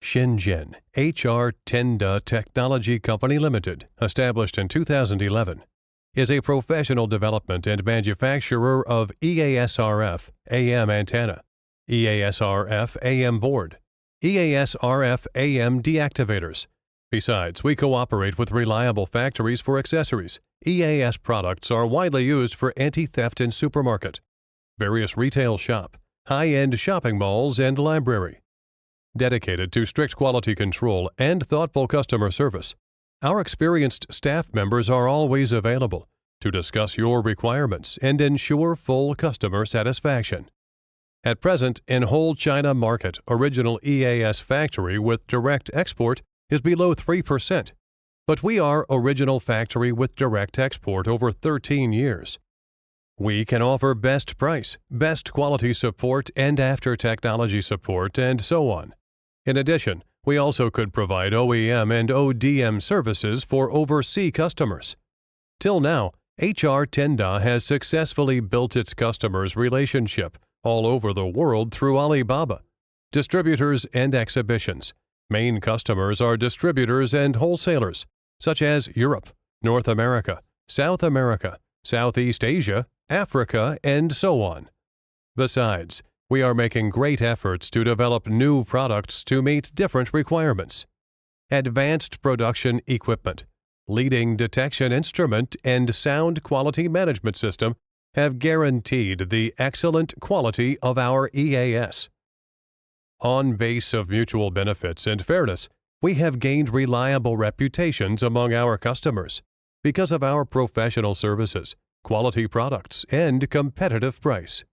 Shenzhen Hr-tenda Technology Company Limited, established in 2011, is a professional development and manufacturer of EAS-RF AM antenna, EAS-RF AM board, EAS-RF AM deactivators. Besides, we cooperate with reliable factories for accessories. EAS products are widely used for anti-theft in supermarket, various retail shop, high-end shopping malls, and library. Dedicated to strict quality control and thoughtful customer service, our experienced staff members are always available to discuss your requirements and ensure full customer satisfaction. At present, in whole China market, original EAS factory with direct export is below 3%, but we are original factory with direct export over 13 years. We can offer best price, best quality support, and after-technology support, and so on. In addition, we also could provide OEM and ODM services for overseas customers. Till now, Hr-tenda has successfully built its customers' relationship all over the world through Alibaba, distributors and exhibitions. Main customers are distributors and wholesalers, such as Europe, North America, Southeast Asia, Africa, and so on. Besides, we are making great efforts to develop new products to meet different requirements. Advanced production equipment, leading detection instrument, and sound quality management system have guaranteed the excellent quality of our EAS. On base of mutual benefits and fairness, we have gained reliable reputations among our customers because of our professional services, quality products, and competitive price.